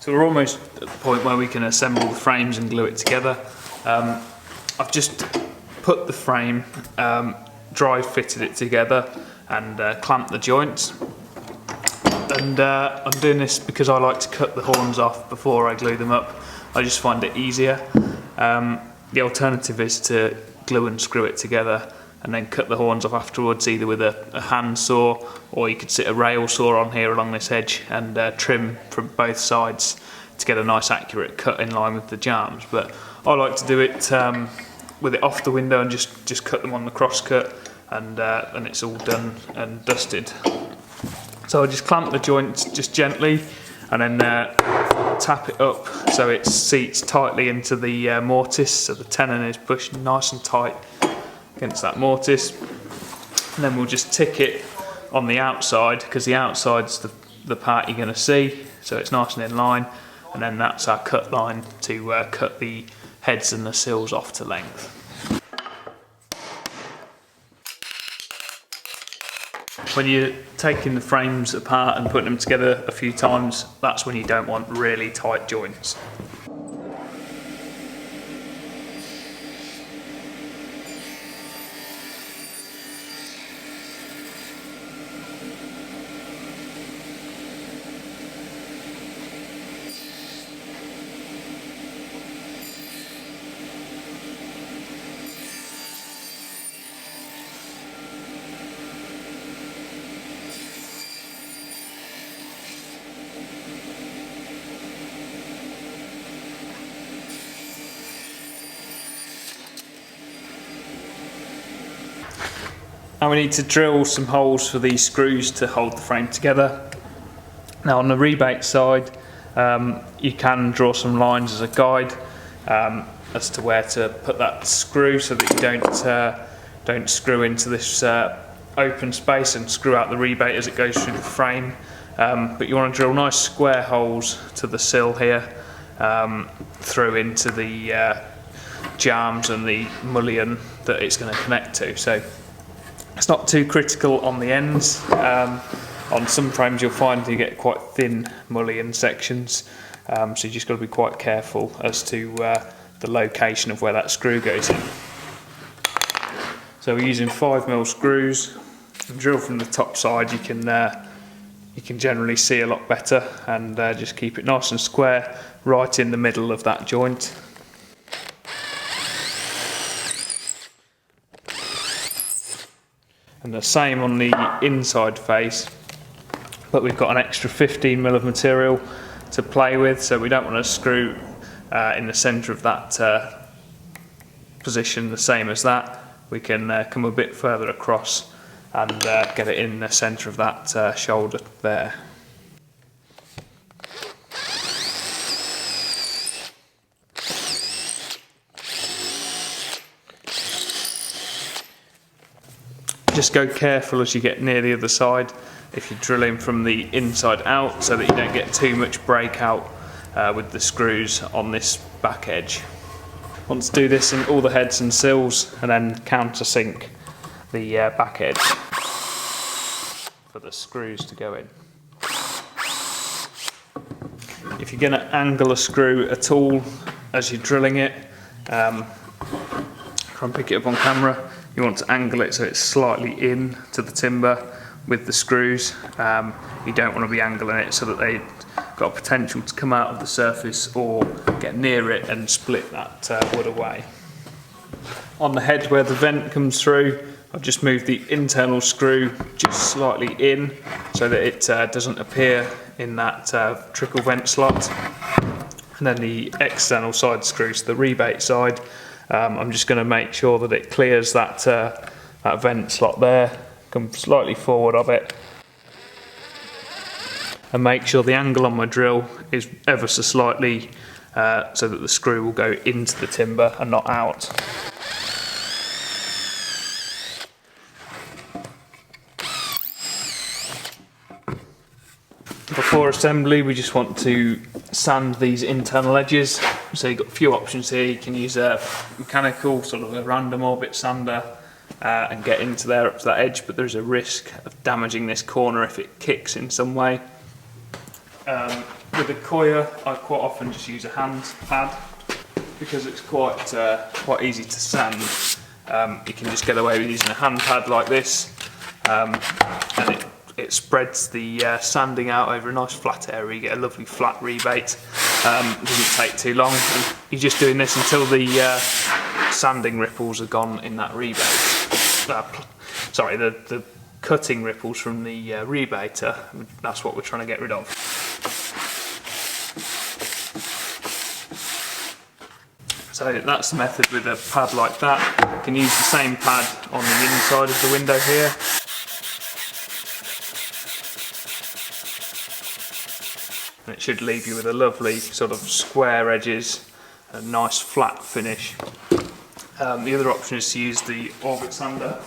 So we're almost at the point where we can assemble the frames and glue it together. I've just put the frame, dry fitted it together and clamped the joints. And I'm doing this because I like to cut the horns off before I glue them up. I just find it easier. The alternative is to glue and screw it together and then cut the horns off afterwards, either with a hand saw, or you could sit a rail saw on here along this edge and trim from both sides to get a nice accurate cut in line with the jambs. But I like to do it with it off the window and just cut them on the cross cut, and it's all done and dusted. So I just clamp the joints just gently and then tap it up so it seats tightly into the mortise, so the tenon is pushed nice and tight against that mortise. And then we'll just tick it on the outside, because the outside's the part you're going to see, so it's nice and in line, and then that's our cut line to cut the heads and the sills off to length. When you're taking the frames apart and putting them together a few times, that's when you don't want really tight joints. Now we need to drill some holes for these screws to hold the frame together. Now on the rebate side, you can draw some lines as a guide as to where to put that screw, so that you don't screw into this open space and screw out the rebate as it goes through the frame. But you want to drill nice square holes to the sill here, through into the jambs and the mullion that it's going to connect to. So it's not too critical on the ends. On some frames you'll find you get quite thin mullion sections, so you just got to be quite careful as to the location of where that screw goes in. So we're using 5mm screws. Drill from the top side, you can generally see a lot better, and just keep it nice and square right in the middle of that joint. And the same on the inside face, but we've got an extra 15mm of material to play with, so we don't want to screw in the centre of that position the same as that. We can come a bit further across and get it in the centre of that shoulder there. Just go careful as you get near the other side if you're drilling from the inside out, so that you don't get too much breakout with the screws on this back edge. Want to do this in all the heads and sills, and then countersink the back edge for the screws to go in. If you're going to angle a screw at all as you're drilling it, try and pick it up on camera. You want to angle it so it's slightly in to the timber with the screws. You don't want to be angling it so that they've got potential to come out of the surface or get near it and split that wood away. On the head where the vent comes through, I've just moved the internal screw just slightly in so that it doesn't appear in that trickle vent slot. And then the external side screws, the rebate side, I'm just going to make sure that it clears that vent slot there, come slightly forward of it, and make sure the angle on my drill is ever so slightly so that the screw will go into the timber and not out. Before assembly, we just want to sand these internal edges. So you've got a few options here. You can use a mechanical, sort of a random orbit sander, and get into there up to that edge, but there's a risk of damaging this corner if it kicks in some way. With a coir, I quite often just use a hand pad because it's quite easy to sand. You can just get away with using a hand pad like this, and it spreads the sanding out over a nice flat area. You get a lovely flat rebate. It doesn't take too long. You're just doing this until the sanding ripples are gone in that rebate. Sorry, the cutting ripples from the rebater. That's what we're trying to get rid of. So that's the method with a pad like that. You can use the same pad on the inside of the window here. And it should leave you with a lovely sort of square edges, a nice flat finish. The other option is to use the orbit sander.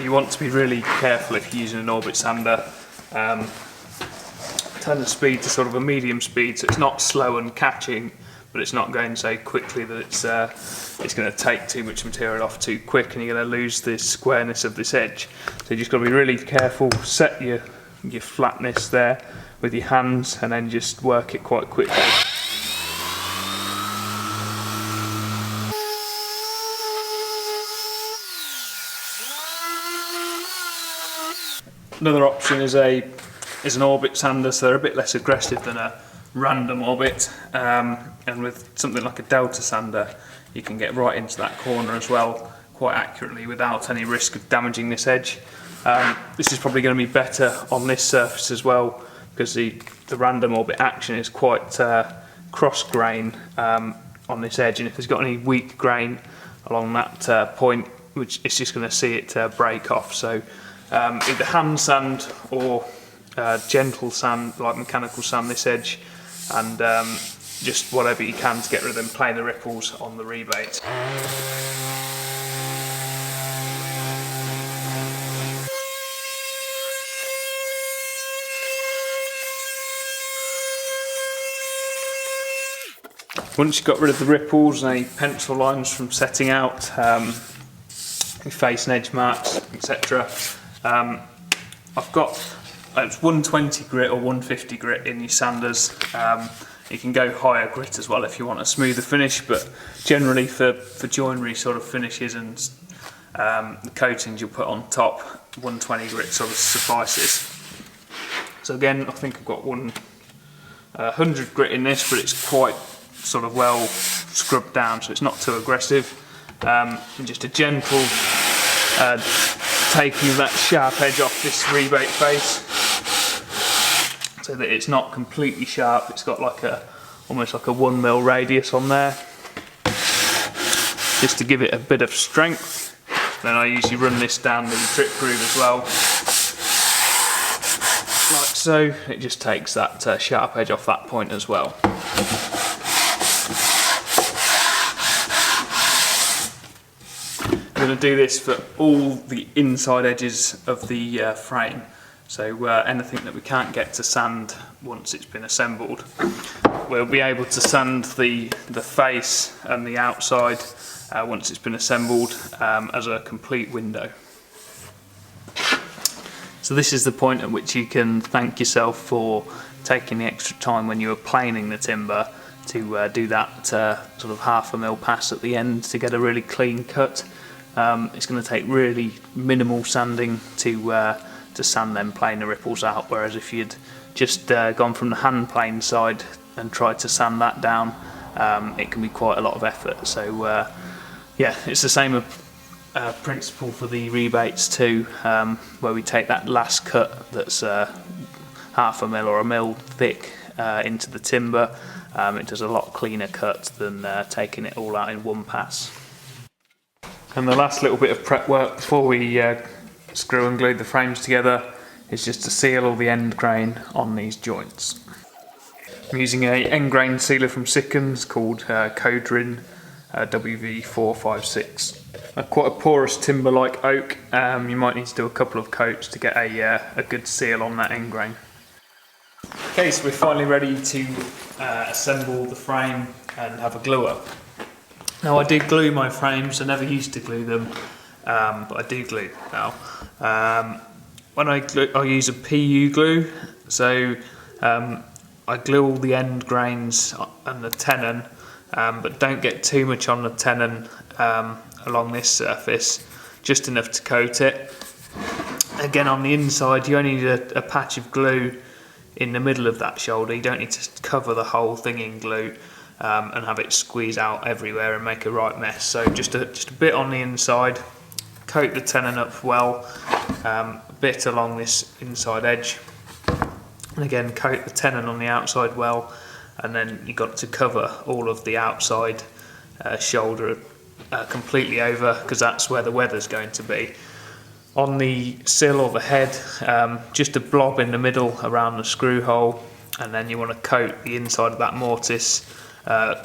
You want to be really careful if you're using an orbit sander. Turn the speed to sort of a medium speed, so it's not slow and catching, but it's not going so quickly that it's going to take too much material off too quick and you're going to lose the squareness of this edge. So you just got to be really careful, set your flatness there with your hands and then just work it quite quickly. Another option is an orbit sander, so they're a bit less aggressive than a random orbit, and with something like a delta sander you can get right into that corner as well quite accurately without any risk of damaging this edge. This is probably going to be better on this surface as well because the random orbit action is quite cross grain on this edge, and if there's got any weak grain along that point, which it's just going to see it break off. So either hand sand or gentle sand, like mechanical sand this edge, and just whatever you can to get rid of them planar ripples on the rebate. Once you've got rid of the ripples and any pencil lines from setting out, face and edge marks, etc. I've got it's 120 grit or 150 grit in your sanders. You can go higher grit as well if you want a smoother finish, but generally for joinery sort of finishes and the coatings you'll put on top, 120 grit sort of suffices. So again, I think I've got 100 grit in this, but it's quite sort of well scrubbed down, so it's not too aggressive. And just a gentle taking that sharp edge off this rebate face, so that it's not completely sharp. It's got like almost like a 1mm radius on there, just to give it a bit of strength. Then I usually run this down the drip groove as well, like so. It just takes that sharp edge off that point as well. I'm going to do this for all the inside edges of the frame. So anything that we can't get to sand once it's been assembled, we'll be able to sand the face and the outside once it's been assembled as a complete window. So this is the point at which you can thank yourself for taking the extra time when you were planing the timber to do that sort of 1/2 mil pass at the end to get a really clean cut. It's going to take really minimal sanding to sand them planar ripples out, whereas if you'd just gone from the hand plane side and tried to sand that down, it can be quite a lot of effort. So yeah, it's the same principle for the rebates too, where we take that last cut that's 1/2 mil or 1 mil thick into the timber. It does a lot cleaner cut than taking it all out in one pass. And the last little bit of prep work before we screw and glue the frames together is just to seal all the end grain on these joints. I'm using a end grain sealer from Sickens called Coderin WV456. Quite a porous timber like oak, you might need to do a couple of coats to get a good seal on that end grain. Okay, so we're finally ready to assemble the frame and have a glue up. Now I do glue my frames. I never used to glue them, but I do glue now. When I glue, I use a PU glue. So I glue all the end grains and the tenon, but don't get too much on the tenon along this surface, just enough to coat it. Again, on the inside you only need a patch of glue in the middle of that shoulder. You don't need to cover the whole thing in glue and have it squeeze out everywhere and make a right mess. So just a bit on the inside, coat the tenon up well, a bit along this inside edge, and again coat the tenon on the outside well, and then you've got to cover all of the outside shoulder completely over, because that's where the weather's going to be. On the sill or the head, just a blob in the middle around the screw hole, and then you want to coat the inside of that mortise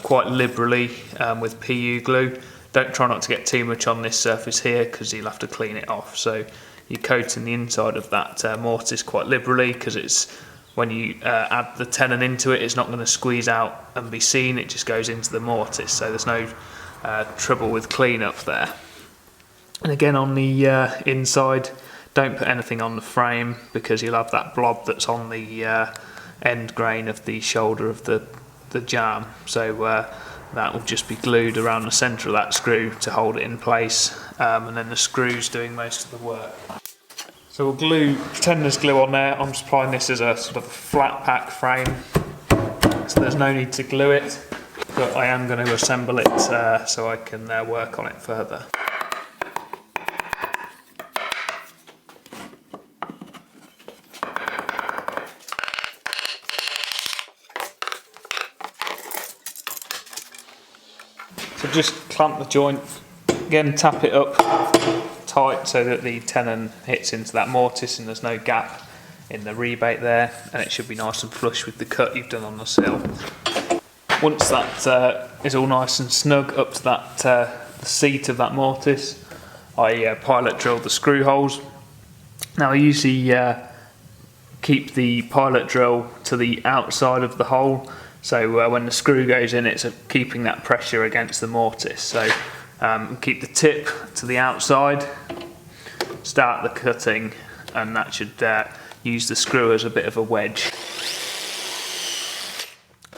quite liberally with PU glue. Don't try not to get too much on this surface here, because you'll have to clean it off. So you're coating the inside of that mortise quite liberally, because it's when you add the tenon into it, it's not going to squeeze out and be seen. It just goes into the mortise, so there's no trouble with cleanup there. And again, on the inside, don't put anything on the frame, because you'll have that blob that's on the end grain of the shoulder of the jamb. So that will just be glued around the centre of that screw to hold it in place, and then the screw's doing most of the work. So we'll glue tetanus glue on there. I'm supplying this as a sort of flat pack frame, so there's no need to glue it, but I am going to assemble it so I can work on it further. So just clamp the joint, again tap it up tight so that the tenon hits into that mortise and there's no gap in the rebate there, and it should be nice and flush with the cut you've done on the sill. Once that is all nice and snug up to that the seat of that mortise, I pilot drill the screw holes. Now I usually keep the pilot drill to the outside of the hole, so when the screw goes in, it's keeping that pressure against the mortise. So keep the tip to the outside, start the cutting, and that should use the screw as a bit of a wedge.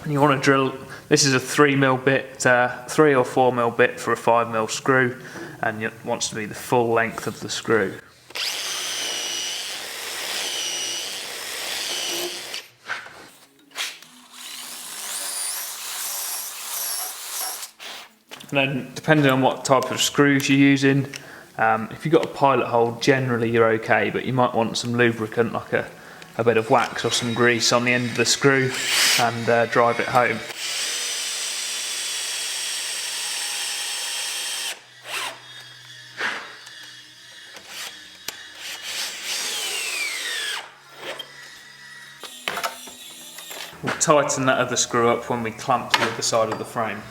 And you want to drill, this is a 3mm bit, 3 or 4mm bit for a 5mm screw, and it wants to be the full length of the screw. And then, depending on what type of screws you're using, if you've got a pilot hole, generally you're okay, but you might want some lubricant, like a bit of wax or some grease on the end of the screw, and drive it home. We'll tighten that other screw up when we clamp to the other side of the frame.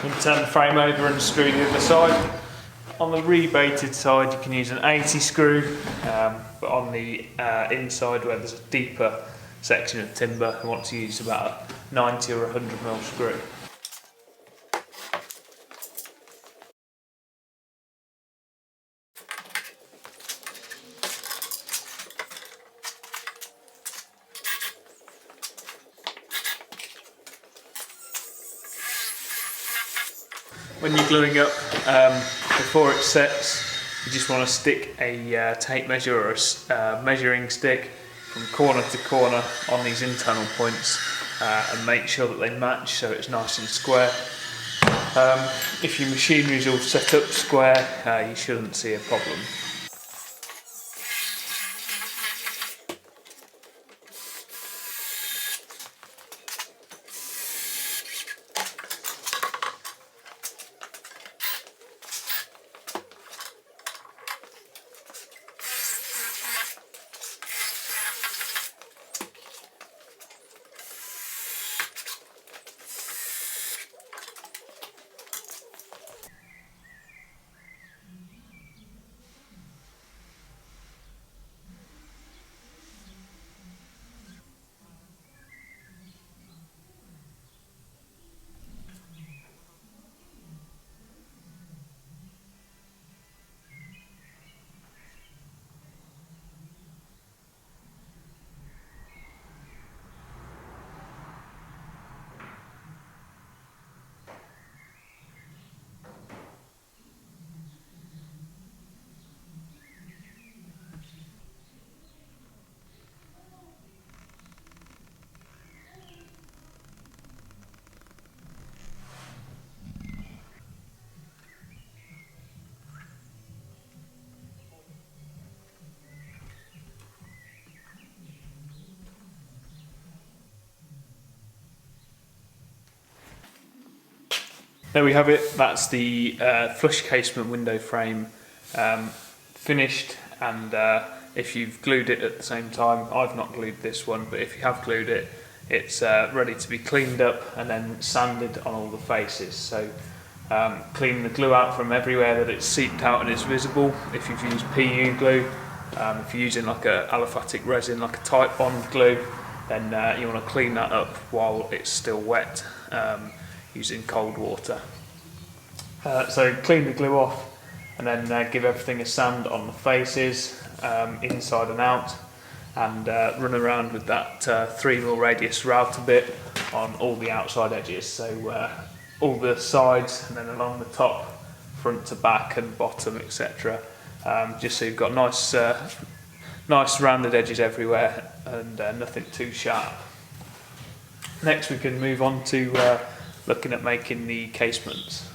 You can turn the frame over and screw the other side. On the rebated side you can use an 80 screw, but on the inside where there's a deeper section of timber, I want to use about a 90 or 100mm screw. When you're gluing up, before it sets, you just want to stick a tape measure or a measuring stick from corner to corner on these internal points and make sure that they match so it's nice and square. If your machinery is all set up square, you shouldn't see a problem. There we have it. That's the flush casement window frame finished, and if you've glued it at the same time, I've not glued this one, but if you have glued it, it's ready to be cleaned up and then sanded on all the faces. So clean the glue out from everywhere that it's seeped out and is visible. If you've used PU glue, if you're using like a aliphatic resin, like a Type Bond glue, then you want to clean that up while it's still wet, using cold water. So clean the glue off and then give everything a sand on the faces, inside and out, and run around with that 3mm radius router bit on all the outside edges, so all the sides and then along the top, front to back and bottom, etc. Just so you've got nice rounded edges everywhere and nothing too sharp. Next we can move on to looking at making the casements.